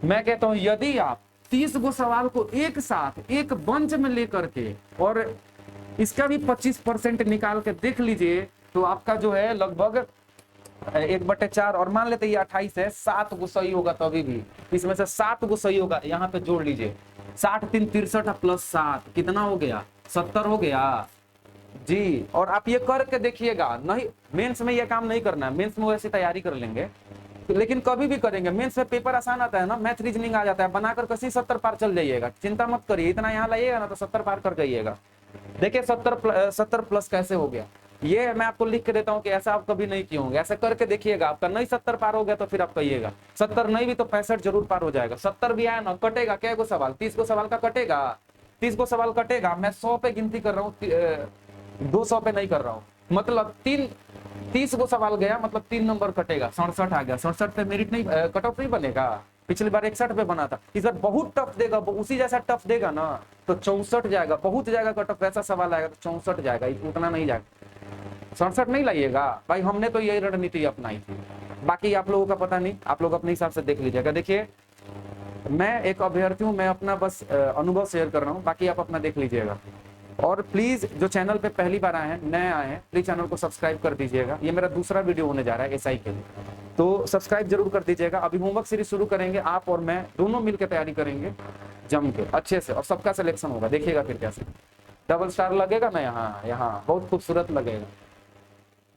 मैं कहता हूं यदि आप 30 गो सवाल को एक साथ एक बंच में लेकर के और इसका भी 25% निकाल के देख लीजिए, तो आपका जो है लगभग 1/4, और मान लेते ये 28 है, 7 गो सही होगा तभी भी, इसमें से 7 गो सही होगा। यहाँ पे जोड़ लीजिए, 60 3 63 प्लस 7 कितना हो गया, 70 हो गया जी। और आप ये करके देखिएगा, नहीं मेंस में ये काम नहीं करना है, मेंस में वैसे तैयारी कर लेंगे, लेकिन कभी भी करेंगे। मेंस में पेपर आसान आता है ना, मैथ रीजनिंग आ जाता है, बनाकर कहीं 70 पार चल जाइएगा, चिंता मत करिए। इतना यहाँ लाइएगा ना तो 70 पार कर जाइएगा। देखिए 70 प्लस कैसे हो गया, ये मैं आपको लिख के देता हूं कि ऐसा आप कभी नहीं किए होंगे। ऐसा करके देखिएगा, आपका नहीं 70 पार हो गया तो फिर आप कहिएगा, 70 नहीं भी तो 65 जरूर पार हो जाएगा। 70 भी आया ना, कटेगा क्या गो सवाल, 30 गो सवाल का कटेगा, 30 गो सवाल कटेगा। मैं 100 पे गिनती कर रहा हूँ, 200 पे नहीं कर रहा हूँ, मतलब 30 गो सवाल गया, मतलब 3 नंबर कटेगा, 67 आ गया। 67 पे मेरिट नहीं, कट ऑफ नहीं बनेगा। पिछली बार 61 पे बना था, इस बार बहुत टफ देगा, उसी जैसा टफ देगा ना तो 64 जाएगा, बहुत जाएगा कट ऑफ, ऐसा सवाल आएगा तो 64 जाएगा, उतना नहीं जाएगा, 67 नहीं लाइएगा भाई। हमने तो यही रणनीति अपनाई थी, बाकी आप लोगों का पता नहीं, आप लोग अपने हिसाब से देख लीजिएगा। देखिए मैं एक अभ्यर्थी हूँ, मैं अपना बस अनुभव शेयर कर रहा हूँ, बाकी आप अपना देख लीजिएगा। और प्लीज जो चैनल पे पहली बार आए हैं, नए आए हैं, प्लीज चैनल को सब्सक्राइब कर दीजिएगा। ये मेरा दूसरा वीडियो होने जा रहा है एसआई के लिए, तो सब्सक्राइब जरूर कर दीजिएगा। अभी होमवर्क सीरीज शुरू करेंगे, आप और मैं दोनों मिलकर तैयारी करेंगे जम के अच्छे से, और सबका सिलेक्शन होगा, देखिएगा फिर कैसे डबल स्टार लगेगा ना, यहाँ बहुत खूबसूरत लगेगा।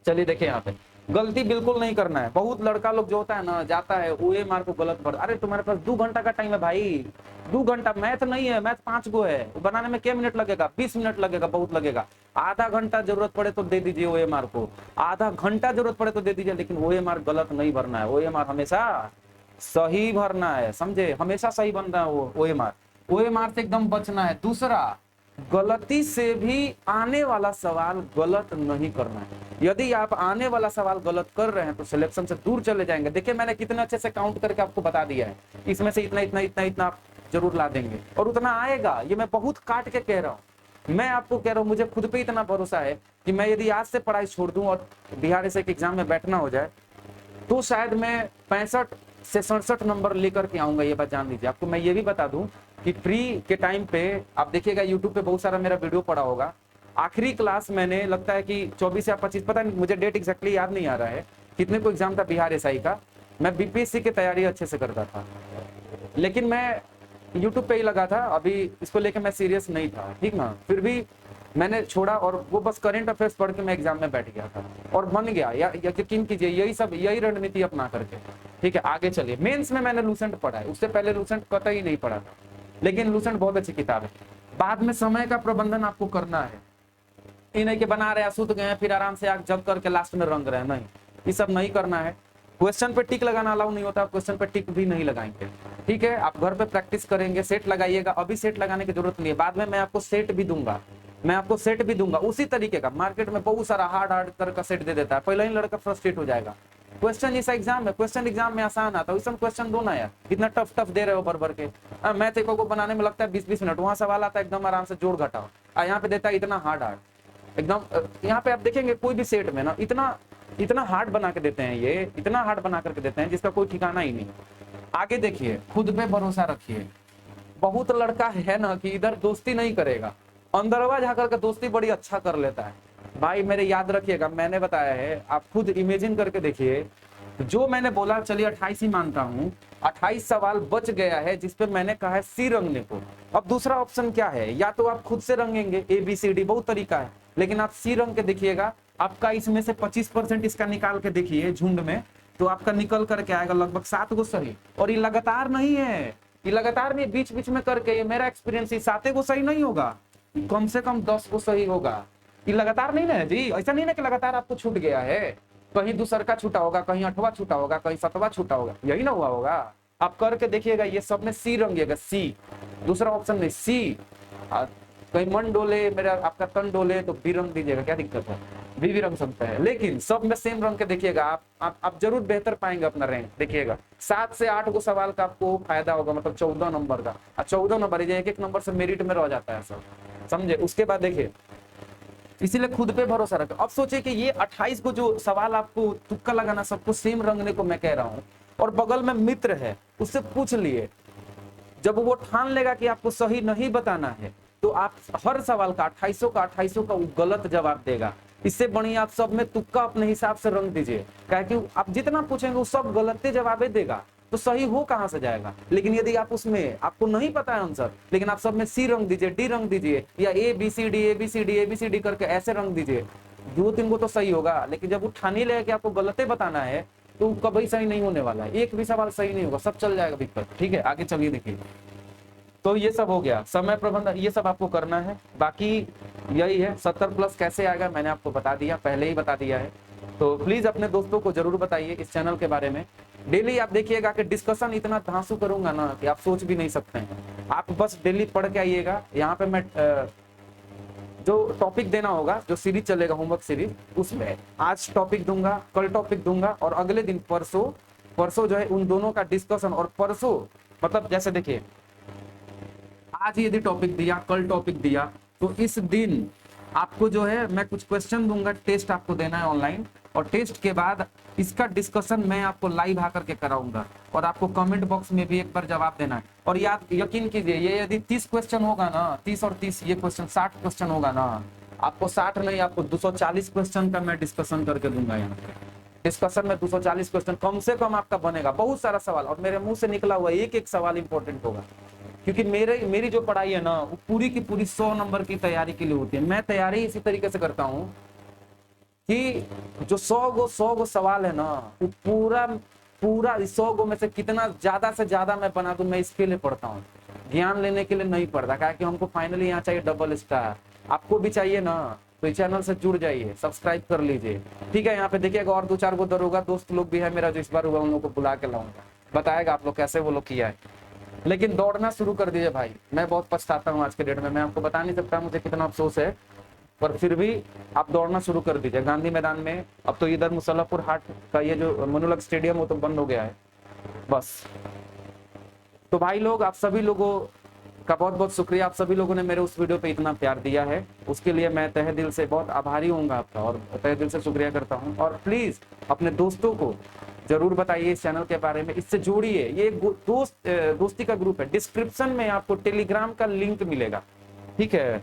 चलिए देखिए यहाँ पे गलती बिल्कुल नहीं करना है। बहुत लड़का लोग जो होता है ना, जाता है OMR को गलत भर, अरे तुम्हारे पास 2 घंटा का टाइम है भाई, 2 घंटा। मैथ नहीं है, मैथ 5 गो है, बनाने में क्या मिनट लगेगा, 20 मिनट लगेगा, बहुत लगेगा। आधा घंटा जरूरत पड़े तो दे दीजिए OMR को, आधा घंटा जरूरत पड़े तो दे दीजिए, लेकिन OMR गलत नहीं भरना है। OMR हमेशा सही भरना है, समझे, हमेशा सही बनना है। OMR से एकदम बचना है। दूसरा, गलती से भी आने वाला सवाल गलत नहीं करना है। यदि आप आने वाला सवाल गलत कर रहे हैं तो सिलेक्शन से दूर चले जाएंगे। देखिए मैंने कितने अच्छे से काउंट करके आपको बता दिया है, इसमें से इतना इतना इतना इतना आप जरूर ला देंगे और उतना आएगा। ये मैं बहुत काट के कह रहा हूँ, मैं आपको कह रहा हूँ, मुझे खुद पे इतना भरोसा है कि मैं यदि आज से पढ़ाई छोड़ दूं और बिहार एसआई के एग्जाम में बैठना हो जाए तो शायद मैं 65 से 67 नंबर लेकर के आऊंगा। ये बात जान लीजिए। आपको मैं ये भी बता दूं कि फ्री के टाइम पे आप देखिएगा यूट्यूब पे बहुत सारा मेरा वीडियो पड़ा होगा। आखिरी क्लास मैंने लगता है कि 24 या 25, पता नहीं मुझे डेट एग्जैक्टली याद नहीं आ रहा है, कितने को एग्जाम था बिहार एसआई का। मैं बीपीएससी की तैयारी अच्छे से करता था, लेकिन मैं यूट्यूब पे ही लगा था, अभी इसको लेके मैं सीरियस नहीं था, ठीक ना। फिर भी मैंने छोड़ा और वो बस करंट अफेयर्स पढ़ के मैं एग्जाम में बैठ गया था और बन गया। या यकीन कीजिए यही रणनीति अपना करके, ठीक है। आगे चलिए, मेंस में मैंने लूसेंट पढ़ा है, उससे पहले लूसेंट कतई नहीं पढ़ा था, लेकिन लूसेंट बहुत अच्छी किताब है। बाद में समय का प्रबंधन आपको करना है, ये नहीं कि बना रहे सुत गए फिर आराम से आग जग करके लास्ट में रंग रहे, नहीं, ये सब नहीं करना है। क्वेश्चन पे टिक लगाना अलाउ नहीं होता, क्वेश्चन पे टिक भी नहीं लगाएंगे, ठीक है। आप घर पे प्रैक्टिस करेंगे, सेट लगाइएगा। अभी सेट लगाने की जरूरत नहीं है, बाद में मैं आपको सेट भी दूंगा, उसी तरीके का। मार्केट में बहुत सारा हार्ड तरह का सेट दे देता है, पहले ही लड़का फ्रस्ट्रेट हो जाएगा। क्वेश्चन जैसा एग्जाम है, क्वेश्चन एग्जाम में आसान आता है, वैसा क्वेश्चन दो ना यार, इतना टफ दे रहे हो भर के। मैथ एक को बनाने में लगता है 20-20 मिनट, वहां सवाल आता है एकदम आराम से जोड़ घटाओ, यहाँ पे देता है इतना हार्ड एकदम। यहाँ पे आप देखेंगे कोई भी सेट में ना इतना हार्ड बना के देते हैं, ये इतना हार्ड बना करके देते हैं जिसका कोई ठिकाना ही नहीं। आगे देखिए, खुद पे भरोसा रखिए। बहुत लड़का है ना कि इधर दोस्ती नहीं करेगा, अंदरवा जाकर के दोस्ती बड़ी अच्छा कर लेता है। भाई मेरे याद रखिएगा, मैंने बताया है, आप खुद इमेजिन करके देखिए। जो मैंने बोला, चलिए 28 ही मानता हूँ, 28 सवाल बच गया है जिसपे मैंने कहा है सी रंगने को। अब दूसरा ऑप्शन क्या है, या तो आप खुद से रंगेंगे, ABCD बहुत तरीका है, लेकिन आप सी रंग के देखिएगा। आपका इसमें से 25% इसका निकाल के देखिए झुंड में, तो आपका निकल करके आएगा लगभग 7 गो सही। और ये लगातार नहीं है, ये लगातार नहीं, बीच बीच में करके, ये मेरा एक्सपीरियंस, 7 गो सही नहीं होगा, कम से कम 10 गो सही होगा। ये लगातार नहीं ना जी, ऐसा नहीं ना कि लगातार आपको छूट गया है, कहीं दूसर का छूटा होगा, कहीं 8वां छूटा होगा, कहीं 7वां छूटा होगा, यही ना हुआ होगा। आप करके देखिएगा, ये सब में सी रंगिएगा, सी, दूसरा ऑप्शन नहीं, सी। कहीं मन डोले, मेरा आपका तन डोले तो बी रंग दीजिएगा, क्या दिक्कत है, भी रंग सकता है, लेकिन सब में सेम रंग के देखिएगा। आप जरूर बेहतर पाएंगे अपना रैंक। देखिएगा 7 से 8 को सवाल का आपको फायदा होगा, मतलब 14 नंबर का, 14 नंबर, एक नंबर से मेरिट में रह जाता है सब, समझे। उसके बाद देखिए, इसीलिए खुद पे भरोसा रखो। अब सोचिए कि ये 28 को जो सवाल आपको तुक्का लगाना, सबको सेम रंगने को मैं कह रहा हूँ, और बगल में मित्र है, उससे पूछ लिए। जब वो ठान लेगा कि आपको सही नहीं बताना है, तो आप हर सवाल का 2800 का वो गलत जवाब देगा। इससे बढ़िया आप सब में तुक्का अपने हिसाब से रंग दीजिए, क्योंकि आप जितना पूछेंगे वो सब गलत जवाबे देगा, तो सही हो कहां से जाएगा। लेकिन यदि आप उसमें, आपको नहीं पता है आंसर, लेकिन आप सब में सी रंग दीजिए, डी रंग दीजिए, या ABCD करके ऐसे रंग दीजिए, 2-3 को तो सही होगा। लेकिन जब वो ठानी लेगा कि आपको गलते बताना है, तो कभी सही नहीं होने वाला है, एक भी सवाल सही नहीं होगा, सब चल जाएगा दिक्कत, ठीक है। आगे चलिए देखिए, तो ये सब हो गया, समय प्रबंधन, ये सब आपको करना है। बाकी यही है, 70+ कैसे आएगा मैंने आपको बता दिया, पहले ही बता दिया है। तो प्लीज अपने दोस्तों को जरूर बताइए इस चैनल के बारे में। डेली आप देखिएगा कि डिस्कशन इतना धांसू करूंगा ना कि आप सोच भी नहीं सकते हैं। आप बस डेली पढ़ के आइएगा। यहाँ पे मैं जो टॉपिक देना होगा, जो सीरीज चलेगा, होमवर्क सीरीज, उसमें आज टॉपिक दूंगा, कल टॉपिक दूंगा, और अगले दिन परसों जो है उन दोनों का डिस्कशन। और परसों मतलब जैसे देखिए, आज यदि टॉपिक दिया, कल टॉपिक दिया, तो इस दिन आपको जो है मैं कुछ क्वेश्चन दूंगा, टेस्ट आपको देना है ऑनलाइन, और टेस्ट के बाद इसका डिस्कशन मैं आपको लाइव आकर के कराऊंगा, और आपको कमेंट बॉक्स में भी एक बार जवाब देना है। और यकीन कीजिए, ये यदि 30 क्वेश्चन होगा ना, 30 और 30 ये क्वेश्चन 60 क्वेश्चन होगा ना, आपको 60 नहीं, आपको 240 क्वेश्चन का मैं डिस्कशन करके दूंगा। यहाँ पे डिस्कशन में 240 क्वेश्चन कम से कम आपका बनेगा, बहुत सारा सवाल, और मेरे मुंह से निकला हुआ एक सवाल इंपॉर्टेंट होगा। क्योंकि मेरी जो पढ़ाई है ना, वो पूरी की पूरी 100 नंबर की तैयारी के लिए होती है। मैं तैयारी इसी तरीके से करता हूँ कि जो 100 गो सवाल है ना, वो पूरा 100 गो में से कितना ज्यादा से ज्यादा मैं बना दूं, मैं इसके लिए पढ़ता हूँ, ज्ञान लेने के लिए नहीं पढ़ता। क्या कि हमको फाइनली यहाँ चाहिए डबल स्टार, आपको भी चाहिए ना, तो इस चैनल से जुड़ जाइए, सब्सक्राइब कर लीजिए, ठीक है। यहाँ पे देखिएगा और 2-4 गो दरोगा दोस्त लोग भी है मेरा, जो इस बार हुआ, उन लोग को बुला के लाऊंगा, बताएगा आप लोग कैसे वो लोग किया है। लेकिन दौड़ना शुरू कर दीजिए भाई। मैं बहुत पछताता हूँ आज के डेट में, मैं आपको बता नहीं सकता मुझे कितना अफसोस है, पर फिर भी आप दौड़ना शुरू कर दीजिए गांधी मैदान में। अब तो इधर मुसल्लापुर हाट का ये जो मनुलक स्टेडियम वो तो बंद हो गया है बस। तो भाई लोग, आप सभी लोगों का बहुत बहुत शुक्रिया, आप सभी लोगों ने मेरे उस वीडियो पे इतना प्यार दिया है, उसके लिए मैं तहे दिल से बहुत आभारी हूँ आपका और तहे दिल से शुक्रिया करता हूँ। और प्लीज अपने दोस्तों को जरूर बताइए इस चैनल के बारे में, इससे जोड़िए। ये दोस्ती का ग्रुप है, डिस्क्रिप्शन में आपको टेलीग्राम का लिंक मिलेगा, ठीक है,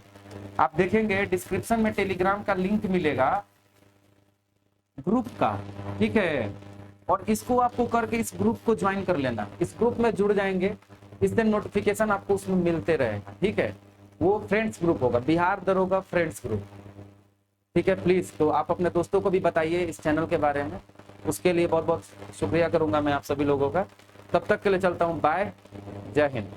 आप देखेंगे डिस्क्रिप्शन में टेलीग्राम का लिंक मिलेगा ग्रुप का, ठीक है। और इसको आपको करके इस ग्रुप को ज्वाइन कर लेना, इस ग्रुप में जुड़ जाएंगे, इस दिन नोटिफिकेशन आपको उसमें मिलते रहेगा, ठीक है। वो फ्रेंड्स ग्रुप होगा, बिहार दरोगा फ्रेंड्स ग्रुप, ठीक है। प्लीज तो आप अपने दोस्तों को भी बताइए इस चैनल के बारे में, उसके लिए बहुत बहुत शुक्रिया करूंगा मैं आप सभी लोगों का। तब तक के लिए चलता हूँ, बाय, जय हिंद।